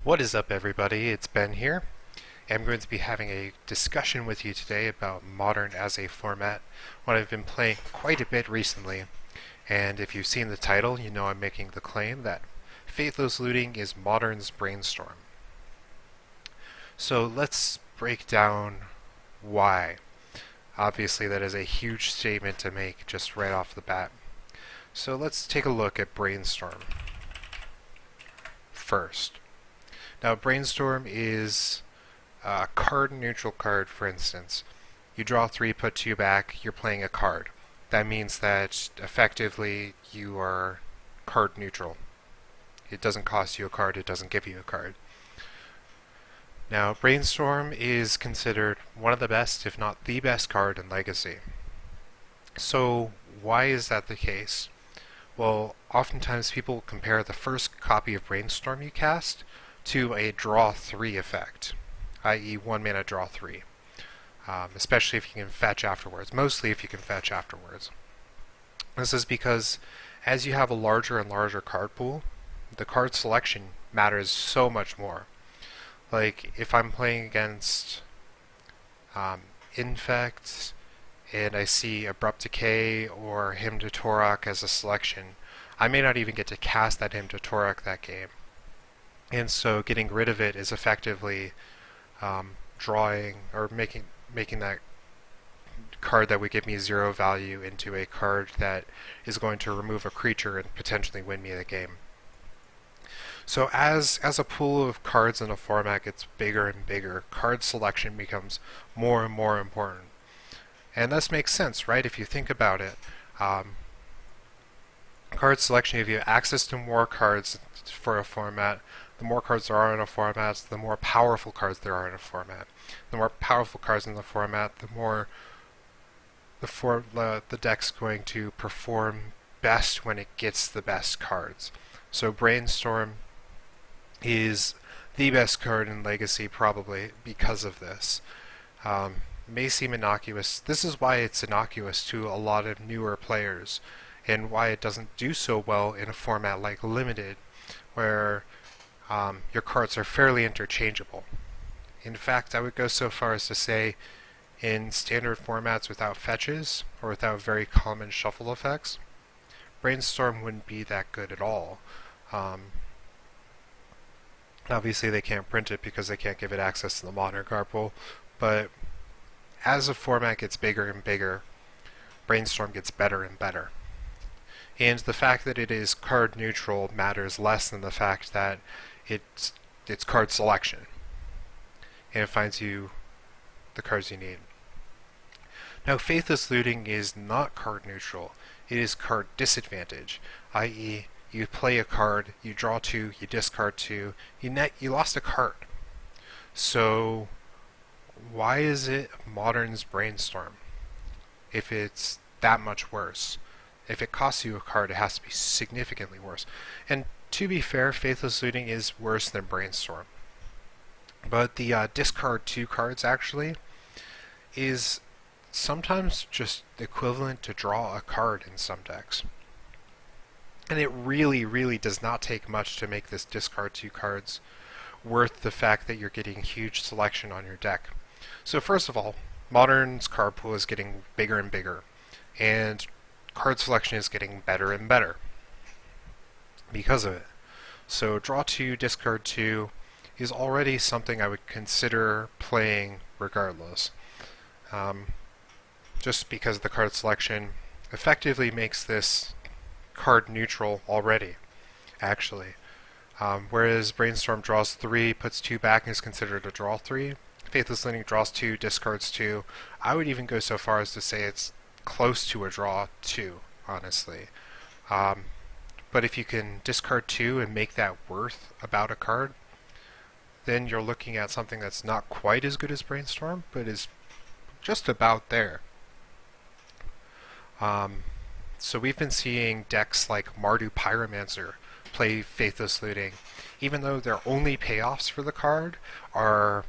What is up, everybody? It's Ben here. I'm going to be having a discussion with you today about Modern as a format, what I've been playing quite a bit recently. And if you've seen the title, you know I'm making the claim that Faithless Looting is Modern's Brainstorm. So let's break down why. Obviously, that is a huge statement to make just right off the bat. So let's take a look at Brainstorm first. Now, Brainstorm is a card neutral card, for instance. You draw 3, put 2 back, you're playing a card. That means that effectively you are card neutral. It doesn't cost you a card, it doesn't give you a card. Now, Brainstorm is considered one of the best, if not the best card in Legacy. So, why is that the case? Well, oftentimes people compare the first copy of Brainstorm you cast to a draw 3 effect, i.e. 1 mana draw 3, especially if you can fetch afterwards, mostly if you can fetch afterwards. This is because as you have a larger and larger card pool, the card selection matters so much more. Like, if I'm playing against Infect, and I see Abrupt Decay or Hymn to Torok as a selection, I may not even get to cast that Hymn to Torok that game. And so getting rid of it is effectively drawing or making that card that would give me 0 value into a card that is going to remove a creature and potentially win me the game. So as a pool of cards in a format gets bigger and bigger, card selection becomes more and more important. And this makes sense, right? If you think about it, card selection gives you access to more cards for a format. The more cards there are in a format, the more powerful cards there are in a format. The more powerful cards in the format, the more the deck's going to perform best when it gets the best cards. So Brainstorm is the best card in Legacy probably because of this. May seem innocuous. This is why it's innocuous to a lot of newer players, and why it doesn't do so well in a format like Limited, where your cards are fairly interchangeable. In fact, I would go so far as to say in standard formats without fetches, or without very common shuffle effects, Brainstorm wouldn't be that good at all. Obviously they can't print it because they can't give it access to the Modern card pool, but as a format gets bigger and bigger, Brainstorm gets better and better. And the fact that it is card neutral matters less than the fact that it's card selection, and it finds you the cards you need. Now, Faithless Looting is not card neutral, it is card disadvantage, i.e. you play a card, you draw 2, you discard 2, you lost a card. So why is it Modern's Brainstorm if it's that much worse? If it costs you a card, it has to be significantly worse. And to be fair, Faithless Looting is worse than Brainstorm. But the discard 2 cards actually is sometimes just equivalent to draw a card in some decks. And it really, really does not take much to make this discard 2 cards worth the fact that you're getting huge selection on your deck. So first of all, Modern's card pool is getting bigger and bigger, and card selection is getting better and better because of it. So draw 2, discard 2 is already something I would consider playing regardless. Just because the card selection effectively makes this card neutral already, actually. Whereas Brainstorm draws 3, puts 2 back, and is considered a draw 3. Faithless Looting draws 2, discards 2. I would even go so far as to say it's close to a draw 2, honestly. But if you can discard 2 and make that worth about a card, then you're looking at something that's not quite as good as Brainstorm, but is just about there. So we've been seeing decks like Mardu Pyromancer play Faithless Looting, even though their only payoffs for the card are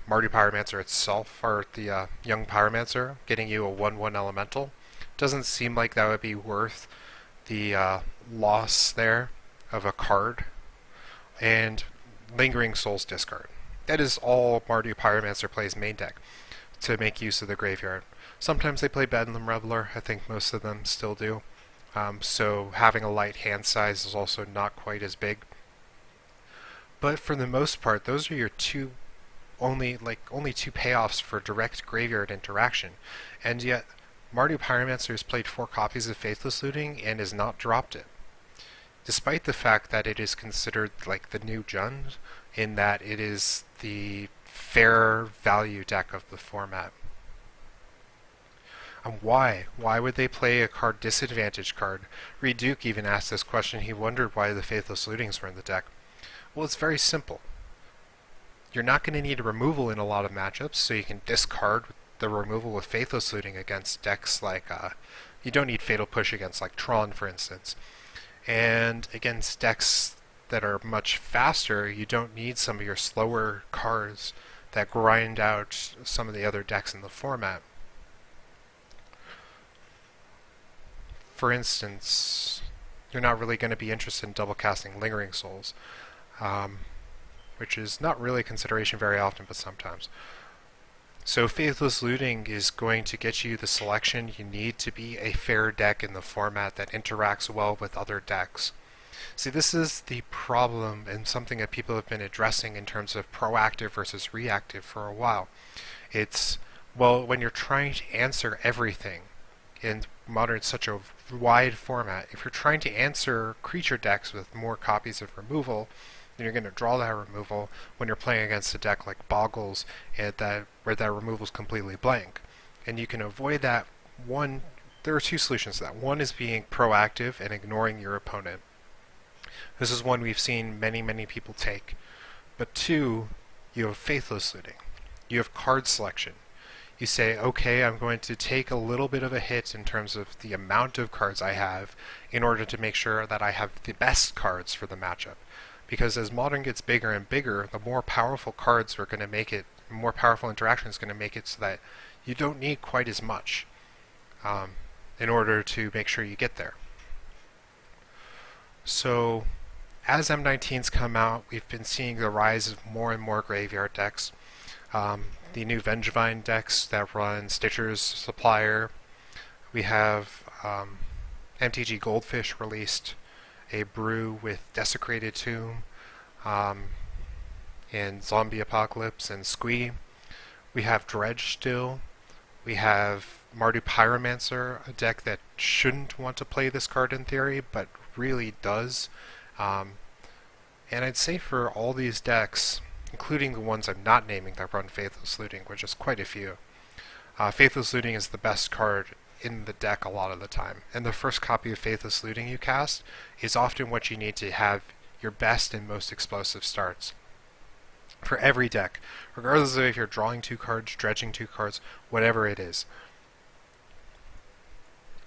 Mardu Pyromancer itself, or the Young Pyromancer, getting you a 1/1 elemental. Doesn't seem like that would be worth the loss there of a card. And Lingering Souls discard. That is all Mardu Pyromancer plays main deck, to make use of the graveyard. Sometimes they play Bedlam Reveler, I think most of them still do. So having a light hand size is also not quite as big. But for the most part, those are your only two payoffs for direct graveyard interaction. And yet, Mardu Pyromancer has played 4 copies of Faithless Looting and has not dropped it, despite the fact that it is considered like the new Jund, in that it is the fair value deck of the format. And why? Why would they play a card disadvantage card? Reed Duke even asked this question. He wondered why the Faithless Lootings were in the deck. Well, it's very simple. You're not going to need a removal in a lot of matchups, so you can discard the removal with Faithless Looting against decks like, you don't need Fatal Push against like Tron, for instance. And against decks that are much faster, you don't need some of your slower cards that grind out some of the other decks in the format. For instance, you're not really going to be interested in double casting Lingering Souls, which is not really a consideration very often, but sometimes. So Faithless Looting is going to get you the selection you need to be a fair deck in the format that interacts well with other decks. See, this is the problem and something that people have been addressing in terms of proactive versus reactive for a while. It's, well, when you're trying to answer everything, and Modern's such a wide format, if you're trying to answer creature decks with more copies of removal, then you're going to draw that removal when you're playing against a deck like Boggles, where that removal is completely blank. And you can avoid that. There are 2 solutions to that. One is being proactive and ignoring your opponent. This is one we've seen many people take. But 2, you have Faithless Looting. You have card selection. You say, okay, I'm going to take a little bit of a hit in terms of the amount of cards I have in order to make sure that I have the best cards for the matchup. Because as Modern gets bigger and bigger, the more powerful cards are going to make it, more powerful interaction is going to make it so that you don't need quite as much in order to make sure you get there. So as M19s come out, we've been seeing the rise of more and more graveyard decks. The new Vengevine decks that run Stitcher's Supplier. We have MTG Goldfish released a brew with Desecrated Tomb and Zombie Apocalypse and Squee. We have Dredge still. We have Mardu Pyromancer, a deck that shouldn't want to play this card in theory, but really does. And I'd say for all these decks, including the ones I'm not naming that run Faithless Looting, which is quite a few, Faithless Looting is the best card in the deck a lot of the time. And the first copy of Faithless Looting you cast is often what you need to have your best and most explosive starts. For every deck, regardless of if you're drawing 2 cards, dredging 2 cards, whatever it is.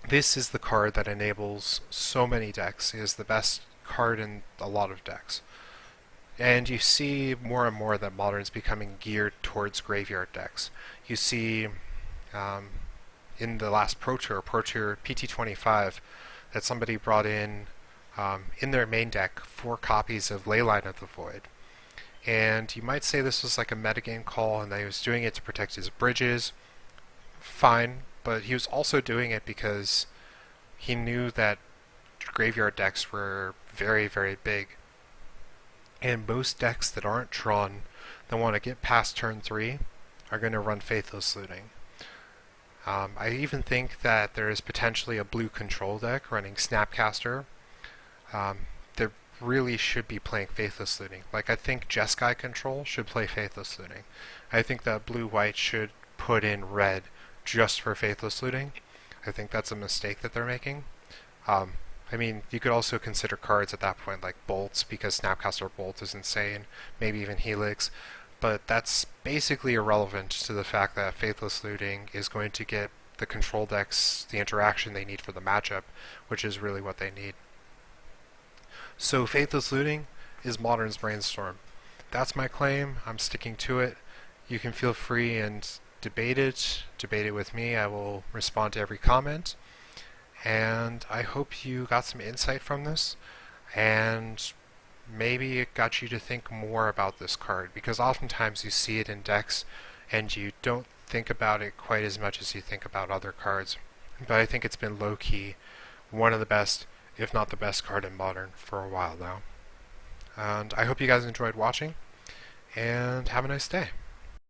This is the card that enables so many decks. It is the best card in a lot of decks. And you see more and more that Modern's becoming geared towards graveyard decks. You see in the last Pro Tour PT25, that somebody brought in their main deck 4 copies of Leyline of the Void. And you might say this was like a metagame call and that he was doing it to protect his bridges. Fine, but he was also doing it because he knew that graveyard decks were very big. And most decks that aren't Tron that want to get past turn 3 are going to run Faithless Looting. I even think that there is potentially a blue control deck running Snapcaster that really should be playing Faithless Looting. Like, I think Jeskai Control should play Faithless Looting. I think that blue-white should put in red just for Faithless Looting. I think that's a mistake that they're making. I mean, you could also consider cards at that point like Bolts, because Snapcaster Bolt is insane, maybe even Helix, but that's basically irrelevant to the fact that Faithless Looting is going to get the control decks the interaction they need for the matchup, which is really what they need. So Faithless Looting is Modern's Brainstorm. That's my claim. I'm sticking to it. You can feel free and debate it with me. I will respond to every comment. And I hope you got some insight from this. And maybe it got you to think more about this card, because oftentimes you see it in decks and you don't think about it quite as much as you think about other cards. But I think it's been low-key one of the best, if not the best card in Modern for a while now. And I hope you guys enjoyed watching, and have a nice day.